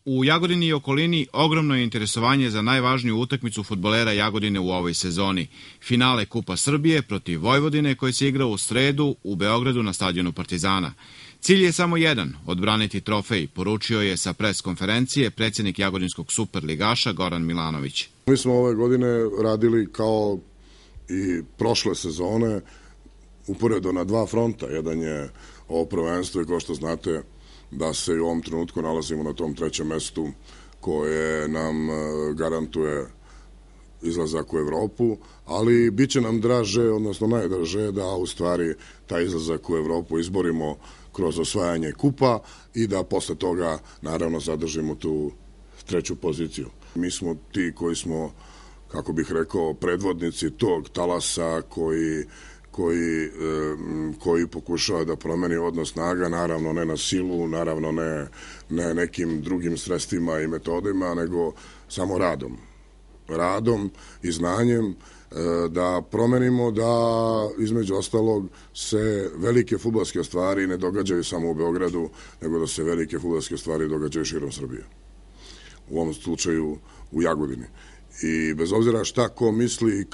U Jagodini i okolini ogromno je interesovanje za najvažniju utakmicu fudbalera Jagodine u ovoj sezoni. Finale Kupa Srbije protiv Vojvodine koji se igra u sredu u Beogradu na stadionu Partizana. Cilj je samo jedan, odbraniti trofej, poručio je sa pres konferencije predsjednik jagodinskog superligaša Goran Milanović. Mi smo ove godine radili kao i prošle sezone uporedo na dva fronta. Jedan je ovo prvenstvo i kao što znate da se u ovom trenutku nalazimo na tom trećem mestu koje nam garantuje izlazak u Evropu, ali bit će nam draže, odnosno najdraže da u stvari taj izlazak u Evropu izborimo kroz osvajanje kupa i da posle toga naravno zadržimo tu treću poziciju. Mi smo ti koji smo, kako bih rekao, predvodnici tog talasa koji pokušava da promeni odnos snaga, naravno ne na silu, naravno ne nekim drugim sredstvima i metodima, nego samo radom i znanjem da promenimo da između ostalog se velike fudbalske stvari ne događaju samo u Beogradu, nego da se velike fudbalske stvari događaju širom Srbije. U ovom slučaju u Jagodini. I bez obzira šta ko misli i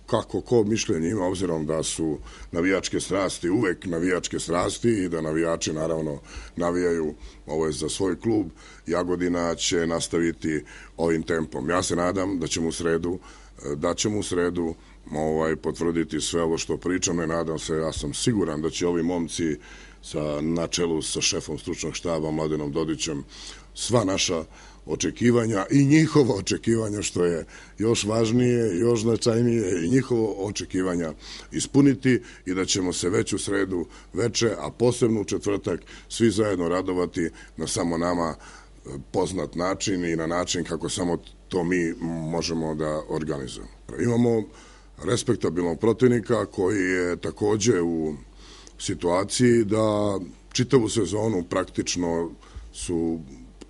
kako ko mišljenje ima, obzirom da su navijačke strasti uvek navijačke strasti i da navijači naravno navijaju ovo za svoj klub, Jagodina će nastaviti ovim tempom. Ja se nadam da ćemo u sredu potvrditi sve ovo što pričam, nadam se, ja sam siguran da će ovi momci na čelu sa šefom stručnog štaba Mladenom Dodićem sva naša očekivanja i njihovo očekivanja, što je još važnije, još značajnije, i njihovo očekivanja ispuniti i da ćemo se već u sredu veče, a posebno u četvrtak, svi zajedno radovati na samo nama poznat način i na način kako samo to mi možemo da organizujemo. Imamo respektabilnog protivnika koji je takođe u situaciji da čitavu sezonu praktično su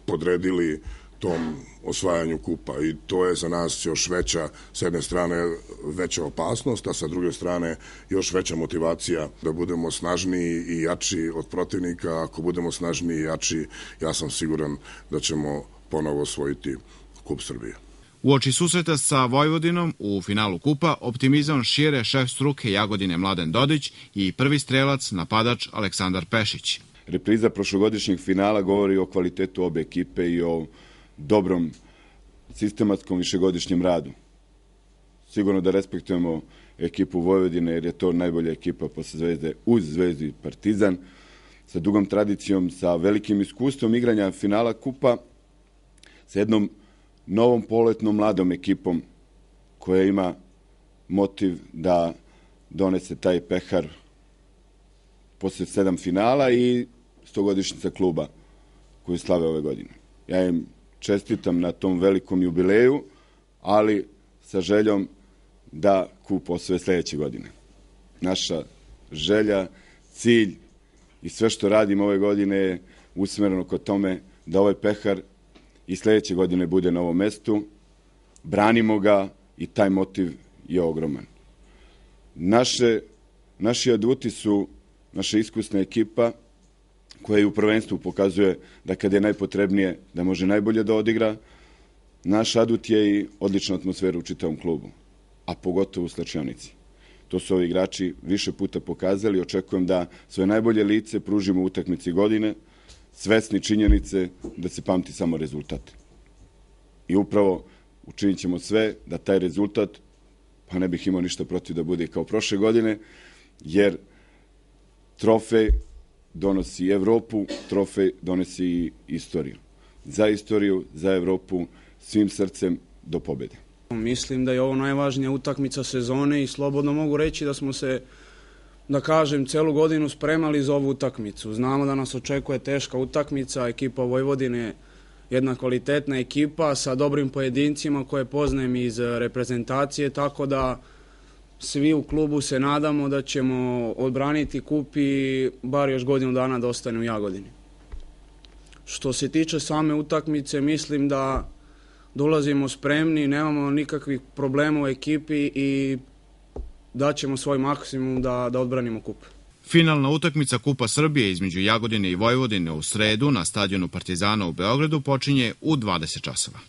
podredili tom osvajanju kupa i to je za nas još veća, s jedne strane veća opasnost, a sa druge strane još veća motivacija da budemo snažniji i jači od protivnika. Ako budemo snažniji i jači, ja sam siguran da ćemo ponovo osvojiti Kup Srbije. Uoči susreta sa Vojvodinom u finalu kupa optimizam šire šef struke Jagodine Mladen Dodić i prvi strelac napadač Aleksandar Pešić. Repriza prošlogodišnjeg finala govori o kvalitetu obe ekipe i o dobrom sistematskom višegodišnjem radu. Sigurno da respektujemo ekipu Vojvodine jer je to najbolja ekipa posle Zvezde uz Zvezdu i Partizan sa dugom tradicijom, sa velikim iskustvom igranja finala kupa, sa jednom novom poletnom mladom ekipom koja ima motiv da donese taj pehar posle 7 finala i 100-godišnjica kluba koju slave ove godine. Ja im čestitam na tom velikom jubileju, ali sa željom da kup osvoje sledeće godine. Naša želja, cilj i sve što radimo ove godine je usmereno kod tome da ovaj pehar i sledeće godine bude na ovom mestu, branimo ga i taj motiv je ogroman. Naši aduti su naša iskusna ekipa koja i u prvenstvu pokazuje da kad je najpotrebnije da može najbolje da odigra. Naš adut je i odlična atmosfera u čitavom klubu, a pogotovo u slačionici. To su ovi igrači više puta pokazali. Očekujem da svoje najbolje lice pružimo u utakmici godine, svesni činjenice da se pamti samo rezultat. I upravo učinit ćemo sve da taj rezultat, pa ne bih imao ništa protiv da bude kao prošle godine, jer trofej donosi Evropu, trofej donosi i istoriju. Za istoriju, za Evropu, svim srcem do pobede. Mislim da je ovo najvažnija utakmica sezone i slobodno mogu reći da smo se, da kažem, celu godinu spremali za ovu utakmicu. Znamo da nas očekuje teška utakmica, ekipa Vojvodine, jedna kvalitetna ekipa sa dobrim pojedincima koje poznajem iz reprezentacije, tako da svi u klubu se nadamo da ćemo odbraniti kup i bar još godinu dana da ostane u Jagodini. Što se tiče same utakmice, mislim da dolazimo spremni, nemamo nikakvih problema u ekipi i daćemo svoj maksimum da odbranimo kup. Finalna utakmica Kupa Srbije između Jagodine i Vojvodine u sredu na stadionu Partizana u Beogradu počinje u 20 časova.